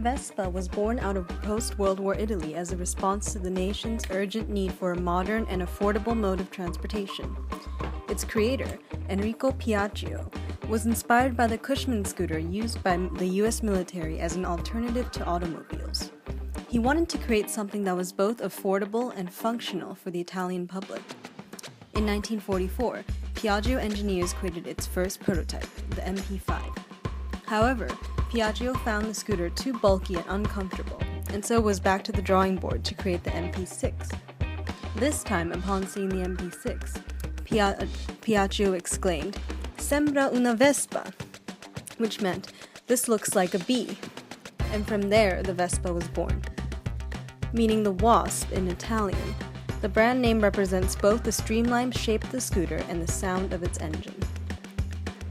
Vespa was born out of post-World War Italy as a response to the nation's urgent need for a modern and affordable mode of transportation. Its creator, Enrico Piaggio, was inspired by the Cushman scooter used by the US military as an alternative to automobiles. He wanted to create something that was both affordable and functional for the Italian public. In 1944, Piaggio engineers created its first prototype, the MP5. However, Piaggio found the scooter too bulky and uncomfortable, and so was back to the drawing board to create the MP6. This time, upon seeing the MP6, Piaggio exclaimed, "Sembra una Vespa," which meant, "This looks like a bee." And from there, the Vespa was born. Meaning the wasp in Italian, the brand name represents both the streamlined shape of the scooter and the sound of its engine.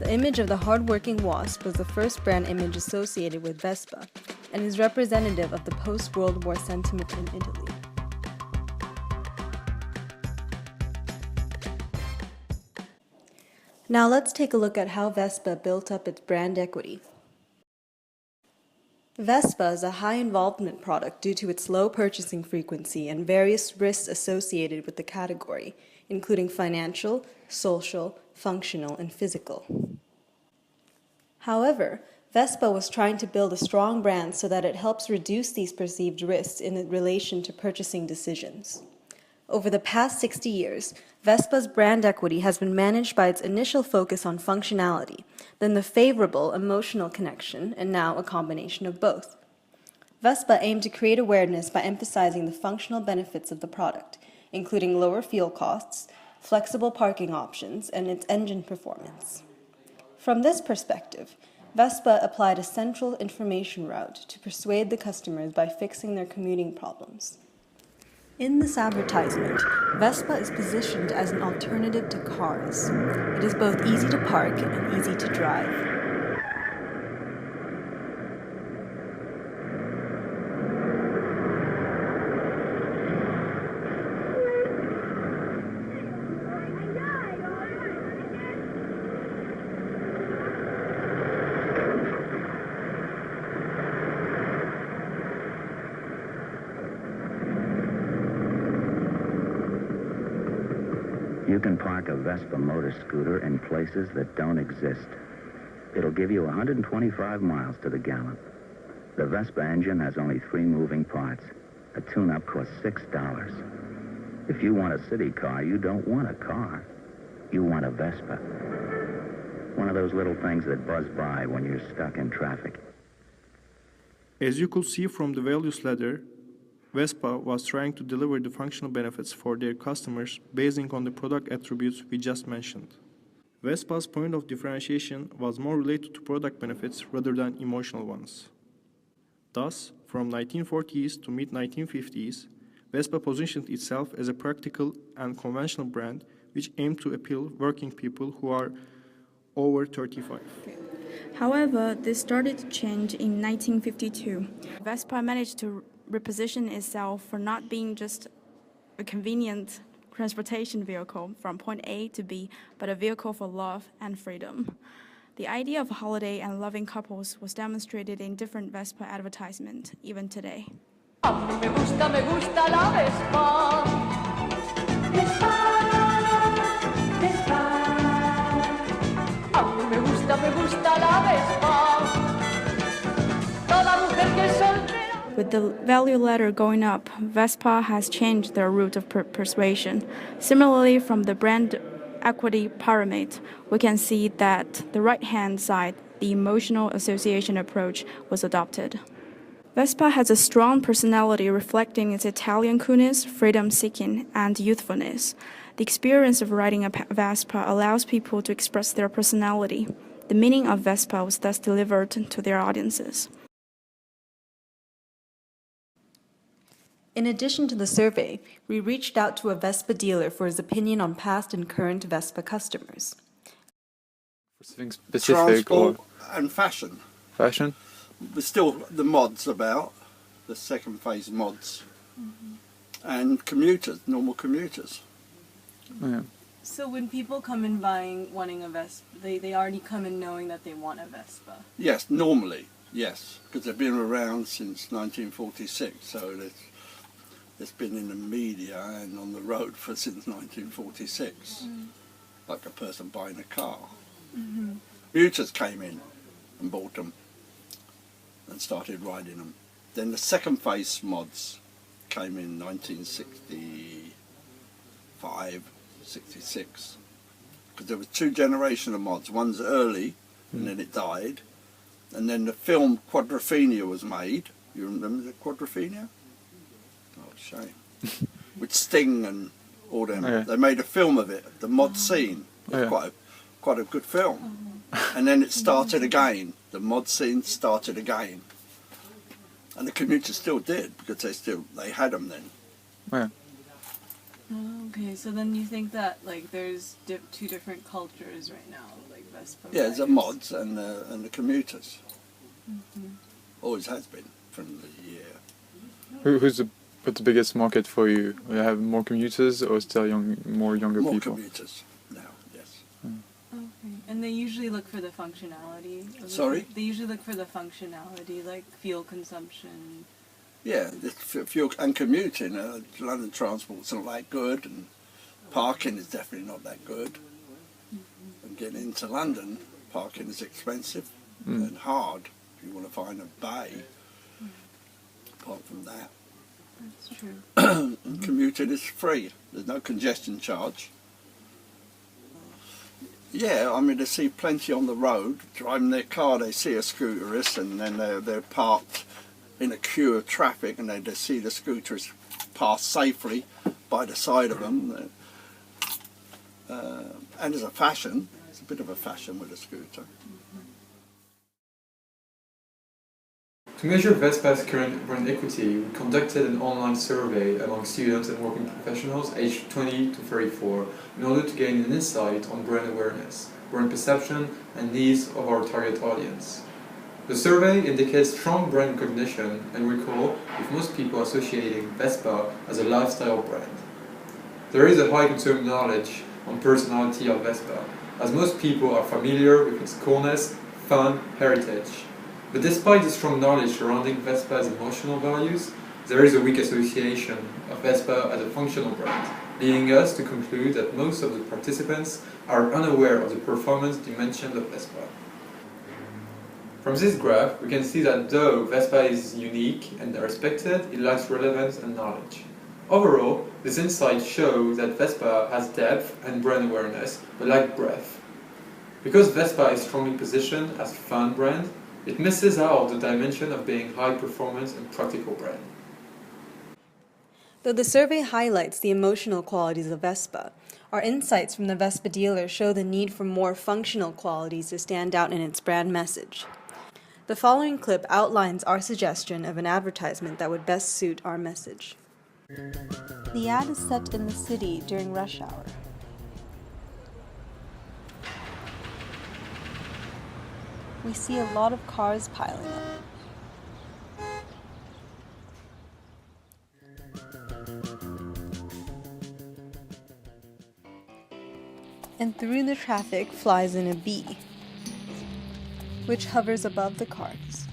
The image of the hard-working wasp was the first brand image associated with Vespa, and is representative of the post-World War sentiment in Italy. Now let's take a look at how Vespa built up its brand equity. Vespa is a high-involvement product due to its low purchasing frequency and various risks associated with the category, including financial, social, functional, and physical. However, Vespa was trying to build a strong brand so that it helps reduce these perceived risks in relation to purchasing decisions. Over the past 60 years, Vespa's brand equity has been managed by its initial focus on functionality, then the favorable emotional connection, and now a combination of both. Vespa aimed to create awareness by emphasizing the functional benefits of the product, including lower fuel costs, flexible parking options, and its engine performance. From this perspective, Vespa applied a central information route to persuade the customers by fixing their commuting problems. In this advertisement, Vespa is positioned as an alternative to cars. It is both easy to park and easy to drive. You can park a Vespa motor scooter in places that don't exist. It'll give you 125 miles to the gallon. The Vespa engine has only 3 moving parts. A tune-up costs $6. If you want a city car, you don't want a car. You want a Vespa. One of those little things that buzz by when you're stuck in traffic. As you could see from the values ladder, Vespa was trying to deliver the functional benefits for their customers basing on the product attributes we just mentioned. Vespa's point of differentiation was more related to product benefits rather than emotional ones. Thus, from 1940s to mid-1950s, Vespa positioned itself as a practical and conventional brand which aimed to appeal working people who are over 35. However, this started to change in 1952. Vespa managed to reposition itself for not being just a convenient transportation vehicle from point A to B, but a vehicle for love and freedom. The idea of holiday and loving couples was demonstrated in different Vespa advertisements, even today. A mí me gusta la Vespa. Vespa, Vespa. A mí me gusta la Vespa. Toda mujer que es soltera. With the value ladder going up, Vespa has changed their route of persuasion. Similarly, from the brand equity pyramid, we can see that the right-hand side, the emotional association approach, was adopted. Vespa has a strong personality reflecting its Italian coolness, freedom-seeking, and youthfulness. The experience of riding a Vespa allows people to express their personality. The meaning of Vespa was thus delivered to their audiences. In addition to the survey, we reached out to a Vespa dealer for his opinion on past and current Vespa customers. Something specific Transport or and fashion. fashion? There's still the mods about, the second phase mods. And commuters, normal commuters. Yeah. So when people come in wanting a Vespa, they already come in knowing that they want a Vespa. Yes, normally. Yes, because they've been around since 1946, so it's been in the media and on the road since 1946, like a person buying a car. Commuters came in and bought them and started riding them. Then the second phase mods came in 1965, 66, because there was two generations of mods. One's early, and then it died. And then the film Quadrophenia was made. You remember the Quadrophenia? Oh, shame. With Sting and all them. Okay. They made a film of it. The mod scene was quite a good film. And then it started again. The mod scene started again. And the commuters still did, because they had them then. Yeah. Okay, so then you think that like there's two different cultures right now, like Vespa. Yeah, the mods and the commuters. Always has been from the year. What's the biggest market for you? You have more commuters or still more younger More people? commuters now, yes. Okay, and they usually look for the functionality. Sorry? They usually look for the functionality, like fuel consumption. Yeah, the fuel and commuting. London transport's not that good, and parking is definitely not that good. And getting into London, parking is expensive and hard if you want to find a bay. Apart from that, That's true. and commuting is free. There's no congestion charge. Yeah, I mean, they see plenty on the road driving their car. They see a scooterist, and then they're parked in a queue of traffic, and they see the scooters pass safely by the side of them. And there's a fashion. It's a bit of a fashion with a scooter. To measure Vespa's current brand equity, we conducted an online survey among students and working professionals aged 20 to 34 in order to gain an insight on brand awareness, brand perception, and needs of our target audience. The survey indicates strong brand recognition and recall, with most people associating Vespa as a lifestyle brand. There is a high consumer knowledge on personality of Vespa, as most people are familiar with its coolness, fun, heritage. But despite the strong knowledge surrounding Vespa's emotional values, there is a weak association of Vespa as a functional brand, leading us to conclude that most of the participants are unaware of the performance dimensions of Vespa. From this graph, we can see that though Vespa is unique and respected, it lacks relevance and knowledge. Overall, this insight shows that Vespa has depth and brand awareness, but lacks breadth. Because Vespa is strongly positioned as a fun brand, it misses out the dimension of being high performance and practical brand. Though the survey highlights the emotional qualities of Vespa, our insights from the Vespa dealer show the need for more functional qualities to stand out in its brand message. The following clip outlines our suggestion of an advertisement that would best suit our message. The ad is set in the city during rush hour. We see a lot of cars piling up. And through the traffic flies in a bee, which hovers above the cars.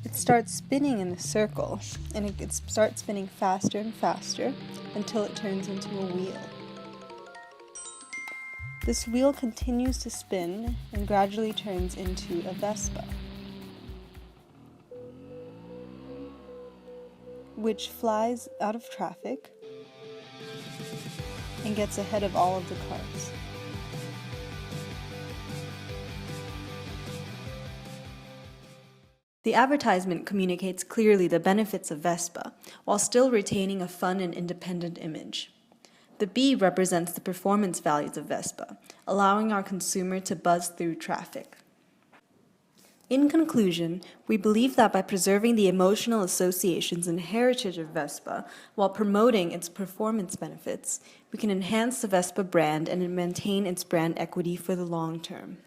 It starts spinning in a circle, and it starts spinning faster and faster until it turns into a wheel. This wheel continues to spin and gradually turns into a Vespa, which flies out of traffic and gets ahead of all of the cars. The advertisement communicates clearly the benefits of Vespa, while still retaining a fun and independent image. The bee represents the performance values of Vespa, allowing our consumer to buzz through traffic. In conclusion, we believe that by preserving the emotional associations and heritage of Vespa while promoting its performance benefits, we can enhance the Vespa brand and maintain its brand equity for the long term.